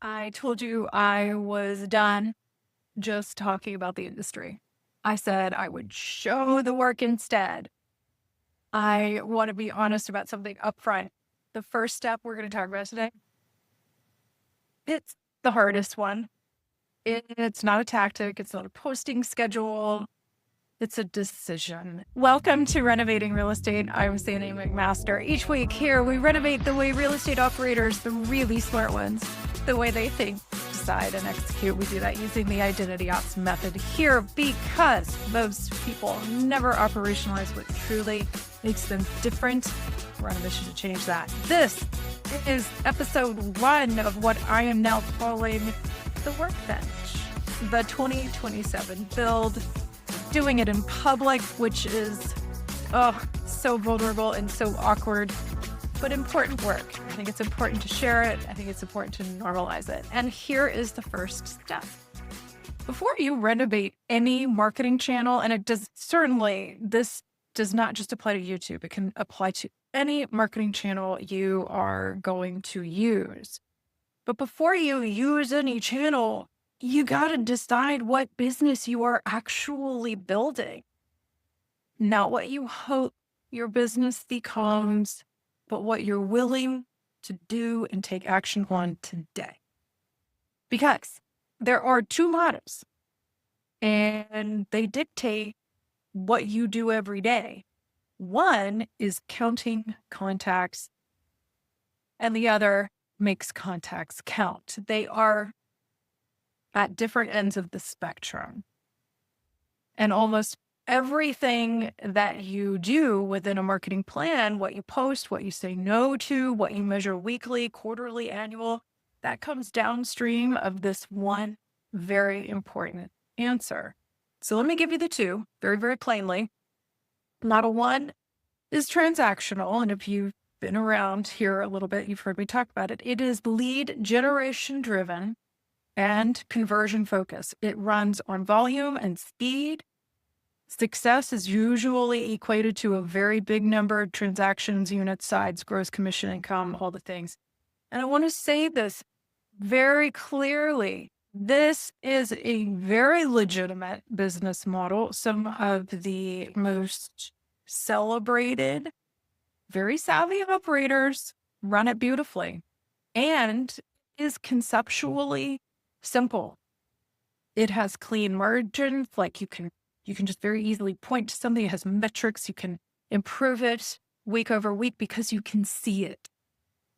I told you I was done just talking about the industry. I said I would show the work instead. I want to be honest about something upfront. The first step we're going to talk about today, it's the hardest one. It's not a tactic, it's not a posting schedule, it's a decision. Welcome to Renovating Real Estate. I'm Sandy McMaster. Each week here, we renovate the way real estate operators, the really smart ones, the way they think, decide, and execute. We do that using the Identity Ops method here because most people never operationalize what truly makes them different. We're on a mission to change that. This is episode 1 of what I am now calling the Workbench, the 2027 build. Doing it in public, which is so vulnerable and so awkward, but important work. I think it's important to share it. I think it's important to normalize it. And here is the first step. Before you renovate any marketing channel, and this does not just apply to YouTube, it can apply to any marketing channel you are going to use. But before you use any channel, you got to decide what business you are actually building. Not what you hope your business becomes, but what you're willing to do and take action on today. Because there are two models, and they dictate what you do every day. One is counting contacts, and the other makes contacts count. They are at different ends of the spectrum. And almost everything that you do within a marketing plan, what you post, what you say no to, what you measure weekly, quarterly, annual, that comes downstream of this one very important answer. So let me give you the two very, very plainly. Model 1 is transactional. And if you've been around here a little bit, you've heard me talk about it. It is lead generation driven and conversion focus. It runs on volume and speed. Success is usually equated to a very big number of transactions, unit size, gross commission income, all the things. And I want to say this very clearly. This is a very legitimate business model. Some of the most celebrated, very savvy operators run it beautifully and is conceptually simple. It has clean margins, like you can just very easily point to something. It has metrics. You can improve it week over week because you can see it.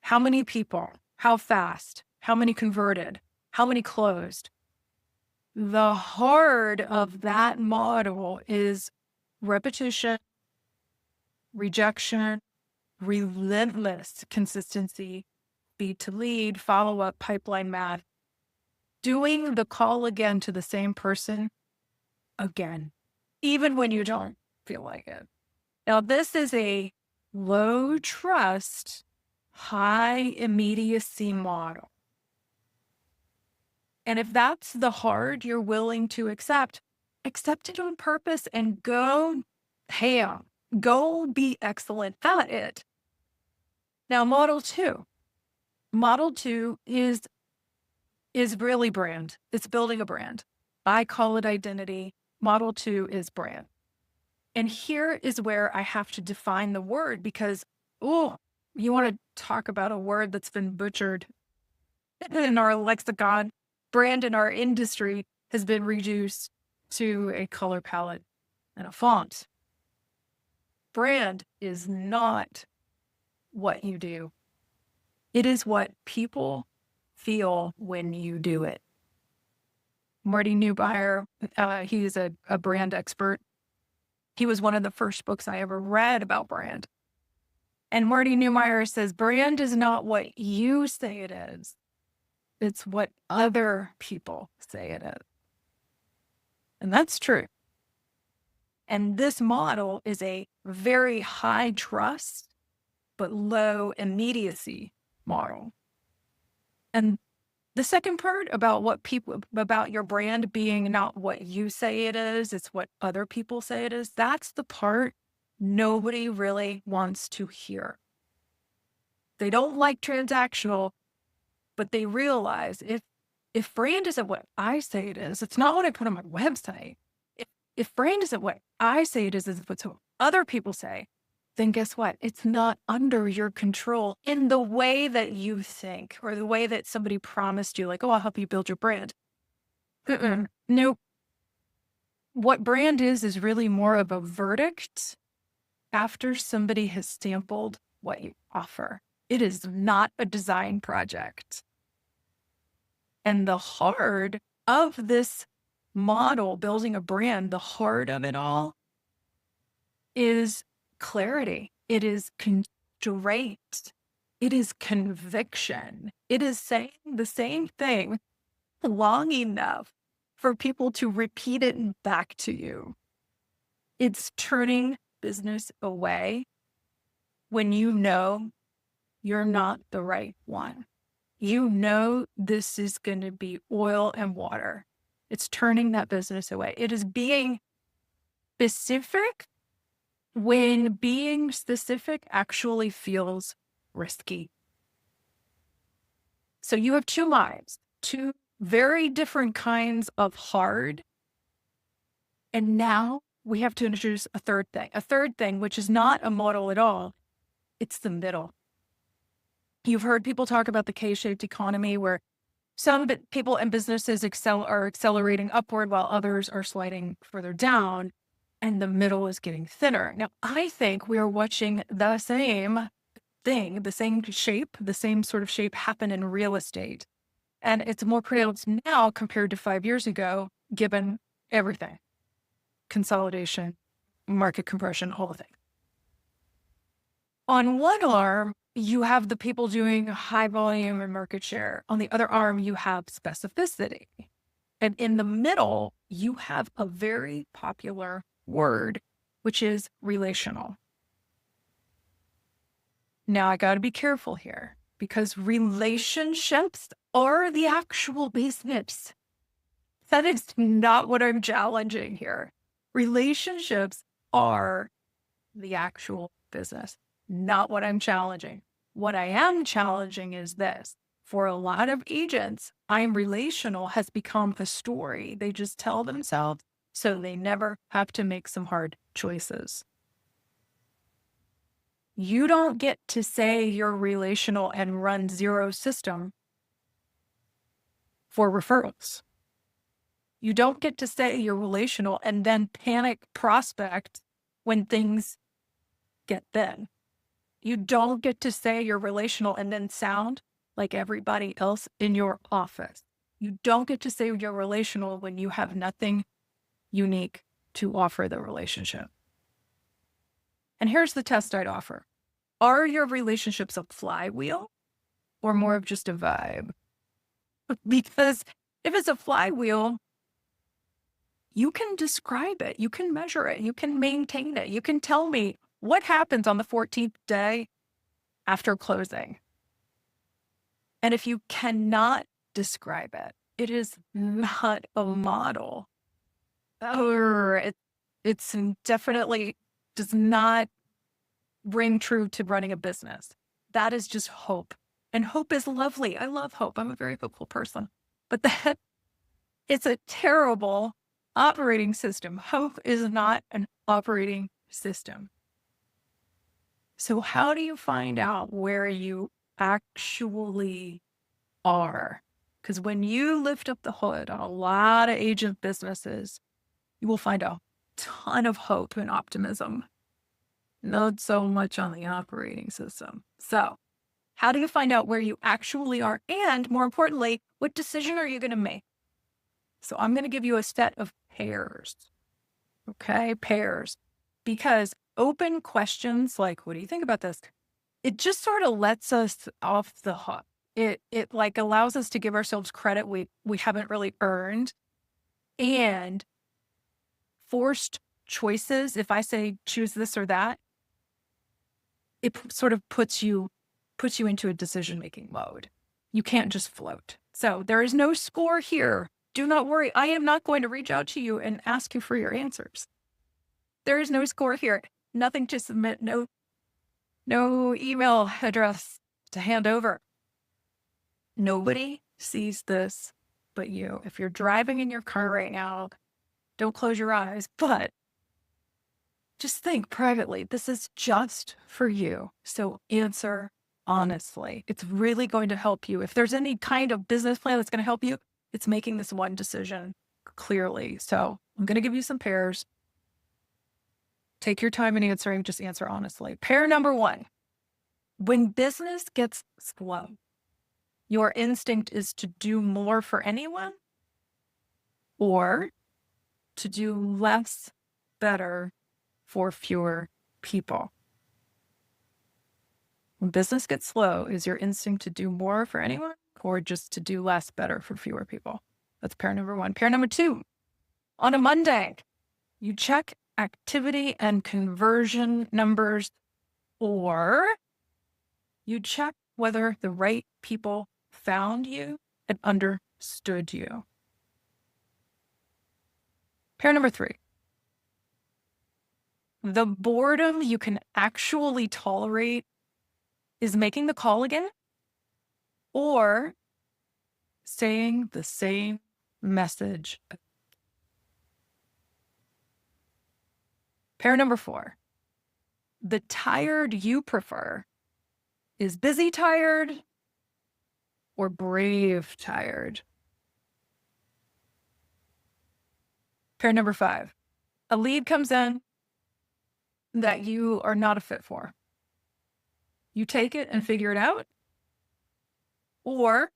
How many people, how fast, how many converted, how many closed. The heart of that model is repetition, rejection, relentless consistency, speed to lead, follow-up, pipeline math. Doing the call again to the same person again, even when you don't feel like it. Now, this is a low trust, high immediacy model. And if that's the hard you're willing to accept it on purpose and go ham, go be excellent at it. Now, Model 2 is really brand. It's building a brand. I call it identity. Model 2 is brand. And here is where I have to define the word because, you want to talk about a word that's been butchered in our lexicon. Brand in our industry has been reduced to a color palette and a font. Brand is not what you do. It is what people feel when you do it. Marty Neubauer, he's a brand expert. He was one of the first books I ever read about brand. And Marty Neubauer says, brand is not what you say it is. It's what other people say it is. And that's true. And this model is a very high trust, but low immediacy model. And the second part about your brand being not what you say it is, it's what other people say it is. That's the part nobody really wants to hear. They don't like transactional, but they realize if brand isn't what I say it is, it's not what I put on my website. If brand isn't what I say it is, it's what other people say, then guess what? It's not under your control in the way that you think or the way that somebody promised you, like, oh, I'll help you build your brand. No, what brand is really more of a verdict after somebody has sampled what you offer. It is not a design project. And the heart of this model, building a brand, the heart of it all is clarity. It is constraint. It is conviction. It is saying the same thing long enough for people to repeat it back to you. It's turning business away when you know you're not the right one. You know this is going to be oil and water. It's turning that business away. It is being specific when being specific actually feels risky. So you have two minds, two very different kinds of hard. And now we have to introduce a third thing, which is not a model at all. It's the middle. You've heard people talk about the K-shaped economy where some people and businesses are accelerating upward while others are sliding further down, and the middle is getting thinner. Now, I think we are watching the same thing, the same sort of shape happen in real estate. And it's more pronounced now compared to 5 years ago, given everything. Consolidation, market compression, all the things. On one arm, you have the people doing high volume and market share. On the other arm, you have specificity. And in the middle, you have a very popular word, which is relational. Now, I got to be careful here because relationships are the actual business. That is not what I'm challenging here. Relationships are the actual business, not what I'm challenging. What I am challenging is this. For a lot of agents, I'm relational has become a story they just tell themselves so they never have to make some hard choices. You don't get to say you're relational and run zero system for referrals. You don't get to say you're relational and then panic prospect when things get thin. You don't get to say you're relational and then sound like everybody else in your office. You don't get to say you're relational when you have nothing unique to offer the relationship. And here's the test I'd offer. Are your relationships a flywheel or more of just a vibe? Because if it's a flywheel, you can describe it, you can measure it, you can maintain it, you can tell me what happens on the 14th day after closing. And if you cannot describe it, it is not a model. Or it's definitely does not ring true to running a business. That is just hope. And hope is lovely. I love hope. I'm a very hopeful person. But that it's a terrible operating system. Hope is not an operating system. So how do you find out where you actually are? Because when you lift up the hood on a lot of agent businesses, you will find a ton of hope and optimism. Not so much on the operating system. So how do you find out where you actually are? And more importantly, what decision are you going to make? So I'm going to give you a set of pairs. Okay, pairs. Because open questions like, what do you think about this? It just sort of lets us off the hook. It like allows us to give ourselves credit we haven't really earned. And forced choices, if I say choose this or that, it sort of puts you into a decision-making mode. You can't just float. So there is no score here. Do not worry. I am not going to reach out to you and ask you for your answers. There is no score here. Nothing to submit. No email address to hand over. Nobody sees this but you. If you're driving in your car right now, don't close your eyes, but just think privately, this is just for you. So answer honestly. It's really going to help you. If there's any kind of business plan that's going to help you, it's making this one decision clearly. So I'm going to give you some pairs. Take your time in answering, just answer honestly. Pair number one, when business gets slow, your instinct is to do more for anyone or to do less better for fewer people. When business gets slow, is your instinct to do more for anyone or just to do less better for fewer people? That's pair number one. Pair number two, on a Monday, you check activity and conversion numbers, or you check whether the right people found you and understood you. Pair number three, the boredom you can actually tolerate is making the call again or saying the same message. Pair number four, the tired you prefer is busy tired or brave tired. Pair number five, a lead comes in that you are not a fit for. You take it and figure it out, or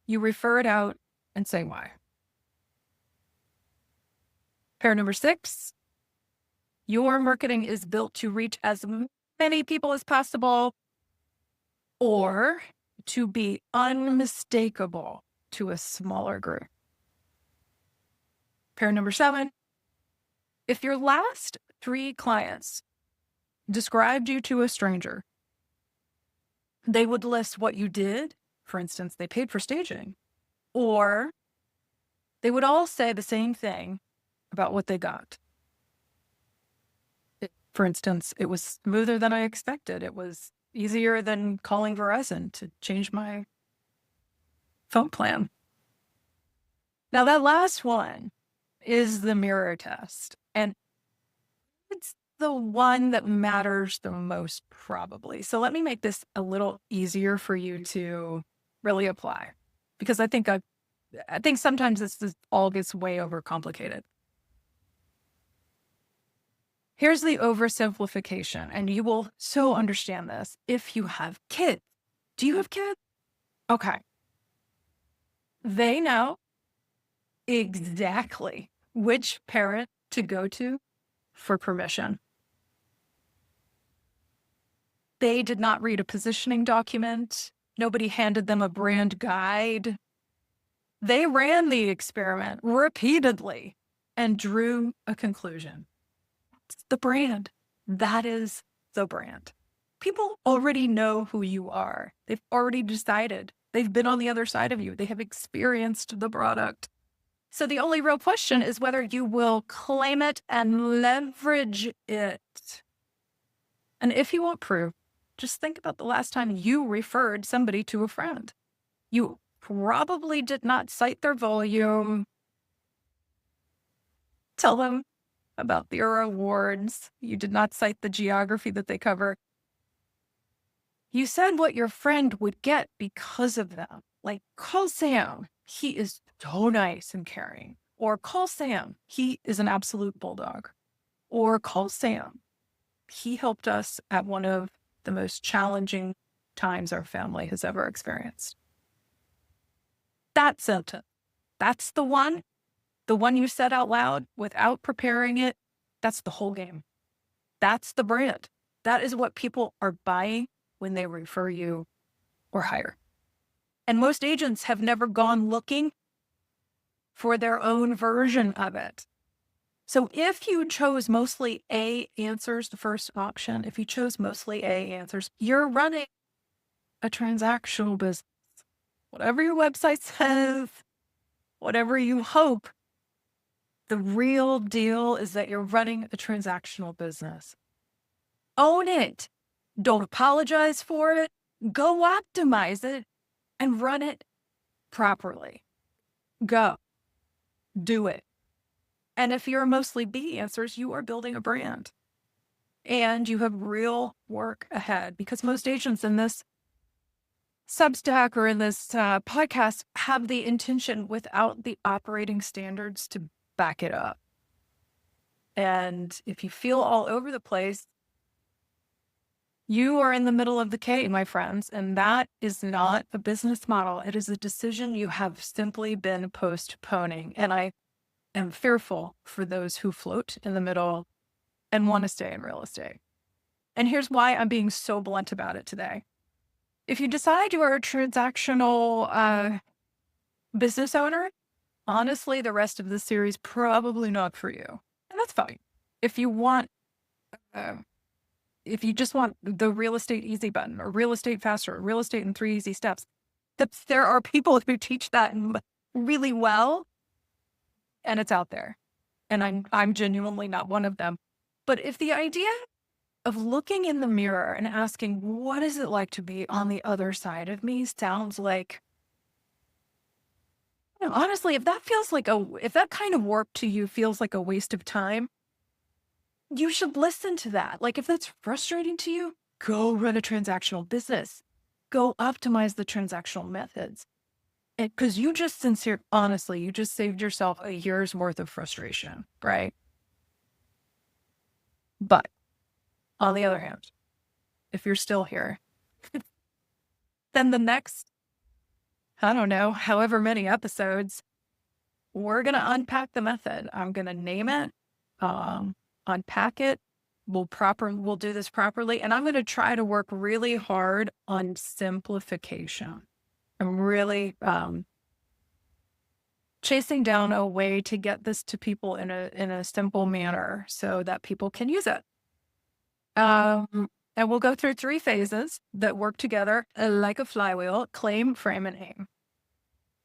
you refer it out and say why. Pair number six, your marketing is built to reach as many people as possible or to be unmistakable to a smaller group. Pair number seven, if your last 3 clients described you to a stranger, they would list what you did. For instance, they paid for staging, or they would all say the same thing about what they got. For instance, it was smoother than I expected. It was easier than calling Verizon to change my phone plan. Now, that last one is the mirror test, and it's the one that matters the most, probably. So let me make this a little easier for you to really apply, because I think sometimes this all gets way overcomplicated. Here's the oversimplification, and you will so understand this if you have kids. Do you have kids? Okay. They know exactly which parent to go to for permission. They did not read a positioning document. Nobody handed them a brand guide. They ran the experiment repeatedly and drew a conclusion. It's the brand. That is the brand. People already know who you are. They've already decided. They've been on the other side of you. They have experienced the product. So the only real question is whether you will claim it and leverage it. And if you want proof, just think about the last time you referred somebody to a friend. You probably did not cite their volume, tell them about their awards. You did not cite the geography that they cover. You said what your friend would get because of them. Like, call Sam. He is so nice and caring. Or call Sam. He is an absolute bulldog. Or call Sam. He helped us at one of the most challenging times our family has ever experienced. That sentence, that's the one you said out loud without preparing it. That's the whole game. That's the brand. That is what people are buying when they refer you or hire. And most agents have never gone looking for their own version of it. So if you chose mostly A answers, the first option, if you chose mostly A answers, you're running a transactional business. Whatever your website says, whatever you hope, the real deal is that you're running a transactional business. Own it. Don't apologize for it. Go optimize it and run it properly. Go. Do it. And if you're mostly B answers, you are building a brand. And you have real work ahead, because most agents in this Substack or in this podcast have the intention without the operating standards to back it up. And if you feel all over the place, you are in the middle of the K, my friends, and that is not a business model. It is a decision you have simply been postponing. And I am fearful for those who float in the middle and want to stay in real estate. And here's why I'm being so blunt about it today. If you decide you are a transactional business owner, honestly, the rest of the series probably not for you. And that's fine. If you want, if you just want the real estate easy button or real estate faster, or real estate in 3 easy steps, there are people who teach that really well, and it's out there. And I'm genuinely not one of them. But if the idea of looking in the mirror and asking, what is it like to be on the other side of me, sounds like, honestly, if that kind of work to you feels like a waste of time, you should listen to that. Like, if that's frustrating to you, go run a transactional business. Go optimize the transactional methods. Because honestly, you just saved yourself a year's worth of frustration, right? But on the other hand, if you're still here, then the next, I don't know, however many episodes, we're going to unpack the method. I'm going to name it, unpack it. We'll do this properly. And I'm going to try to work really hard on simplification. I'm really chasing down a way to get this to people in a simple manner so that people can use it. And we'll go through 3 phases that work together like a flywheel: claim, frame, and aim.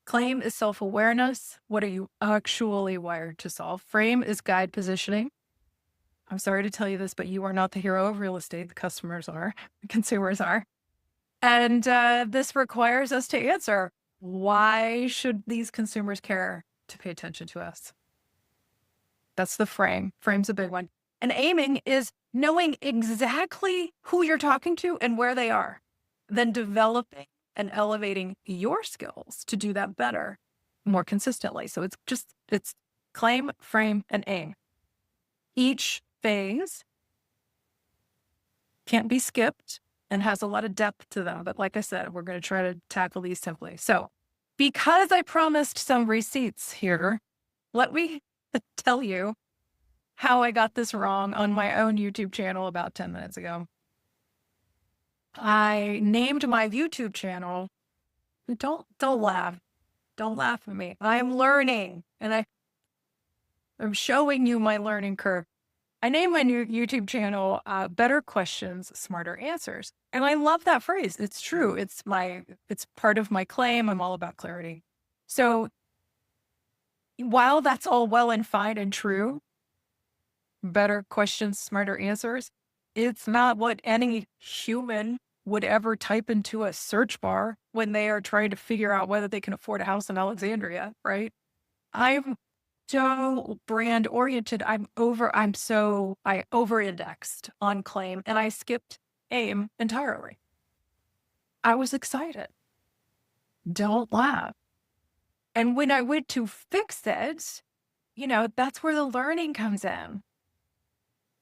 Claim is self-awareness. What are you actually wired to solve? Frame is guide positioning. I'm sorry to tell you this, but you are not the hero of real estate. The customers are, the consumers are. And this requires us to answer, why should these consumers care to pay attention to us? That's the frame. Frame's a big one. And aiming is knowing exactly who you're talking to and where they are, then developing and elevating your skills to do that better, more consistently. So it's claim, frame, and aim. Each phase can't be skipped and has a lot of depth to them. But like I said, we're going to try to tackle these simply. So because I promised some receipts here, let me tell you how I got this wrong on my own YouTube channel about 10 minutes ago. I named my YouTube channel. Don't laugh. Don't laugh at me. I'm learning, and I'm showing you my learning curve. I named my new YouTube channel Better Questions, Smarter Answers. And I love that phrase. It's true. It's part of my claim. I'm all about clarity. So while that's all well and fine and true, better questions, smarter answers, it's not what any human would ever type into a search bar when they are trying to figure out whether they can afford a house in Alexandria, right? I'm so brand oriented. I over indexed on claim, and I skipped aim entirely. I was excited. Don't laugh. And when I went to fix it, that's where the learning comes in.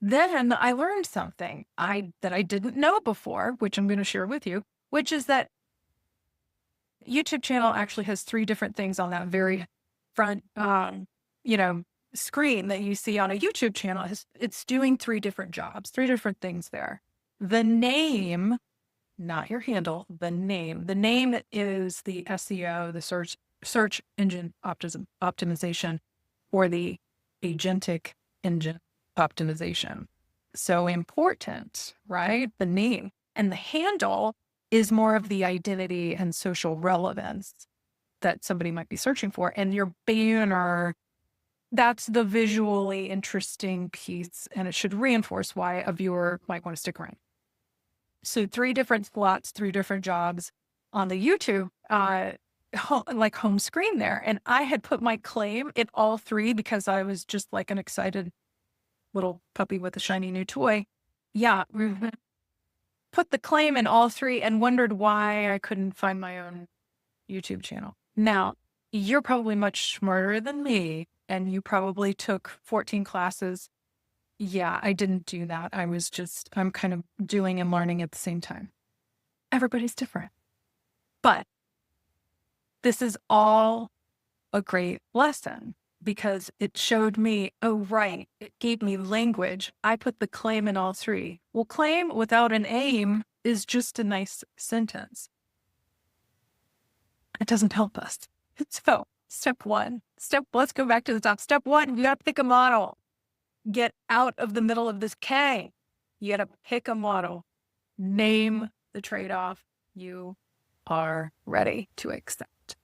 Then I learned something that I didn't know before, which I'm going to share with you, which is that YouTube channel actually has 3 different things on that very front, screen that you see on a YouTube channel. It's doing 3 different jobs, 3 different things there. The name, not your handle, the name. The name is the SEO, the search engine optimization, or the agentic engine optimization. So important, right? The name. And the handle is more of the identity and social relevance that somebody might be searching for. And your banner, that's the visually interesting piece, and it should reinforce why a viewer might want to stick around. So 3 different slots, 3 different jobs. On the YouTube uh, like home screen there. And I had put my claim in all three because I was just like an excited little puppy with a shiny new toy. Yeah. Put the claim in all three and wondered why I couldn't find my own YouTube channel. Now, you're probably much smarter than me, and you probably took 14 classes. Yeah, I didn't do that. I'm kind of doing and learning at the same time. Everybody's different. But this is all a great lesson because it showed me, oh, right, it gave me language. I put the claim in all three. Well, claim without an aim is just a nice sentence. It doesn't help us. So, let's go back to the top. Step one, you got to pick a model. Get out of the middle of this K. You got to pick a model. Name the trade-off you are ready to accept.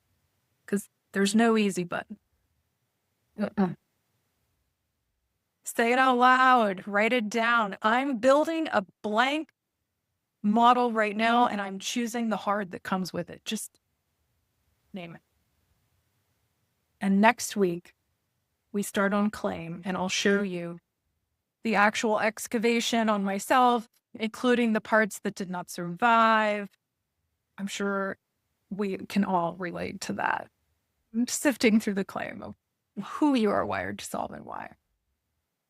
Because there's no easy button. Say it out loud. Write it down. I'm building a blank model right now, and I'm choosing the hard that comes with it. Just name it. And next week, we start on claim, and I'll show you the actual excavation on myself, including the parts that did not survive. I'm sure we can all relate to that. I'm sifting through the claim of who you are wired to solve and why.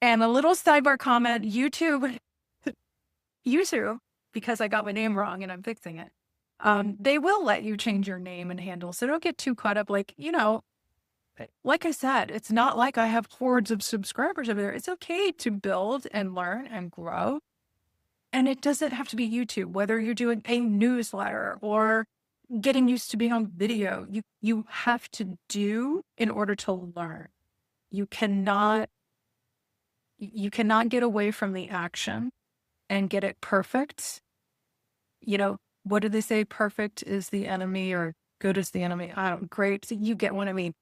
And a little sidebar comment, YouTube, because I got my name wrong and I'm fixing it, they will let you change your name and handle. So don't get too caught up. Like, like I said, it's not like I have hordes of subscribers over there. It's okay to build and learn and grow. And it doesn't have to be YouTube, whether you're doing a newsletter or getting used to being on video. You have to do in order to learn. You cannot get away from the action and get it perfect. What do they say? Perfect is the enemy or good is the enemy. Great. So you get what I mean.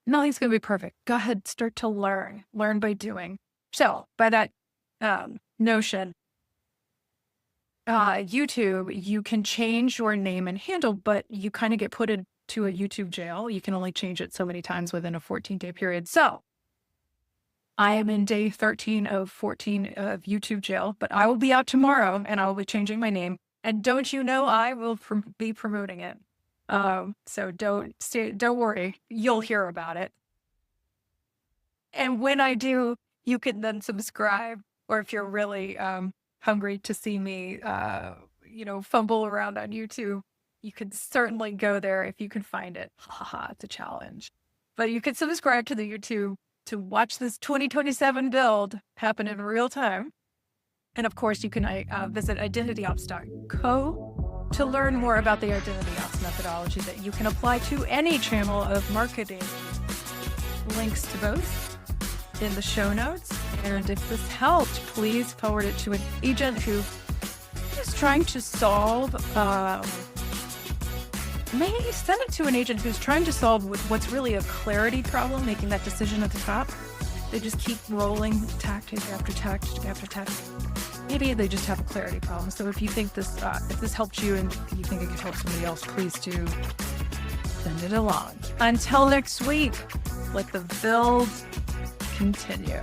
Nothing's going to be perfect. Go ahead, start to learn by doing. So by that notion, YouTube, you can change your name and handle, but you kind of get put into a YouTube jail. You can only change it so many times within a 14-day period. So I am in day 13 of 14 of YouTube jail, but I will be out tomorrow and I will be changing my name. And don't you know, I will be promoting it. So don't worry, you'll hear about it. And when I do, you can then subscribe, or if you're really hungry to see me, fumble around on YouTube, you can certainly go there if you can find it. It's a challenge. But you can subscribe to the YouTube to watch this 2027 build happen in real time. And of course, you can visit identityops.co to learn more about the Identity Ops methodology that you can apply to any channel of marketing. Links to both in the show notes. And if this helped, please forward it to an agent who is trying to solve, maybe send it to an agent who's trying to solve what's really a clarity problem, making that decision at the top. They just keep rolling tactic after tactic after tactic. Maybe they just have a clarity problem. So if you think if this helped you and you think it could help somebody else, please do send it along. Until next week, let the build continue.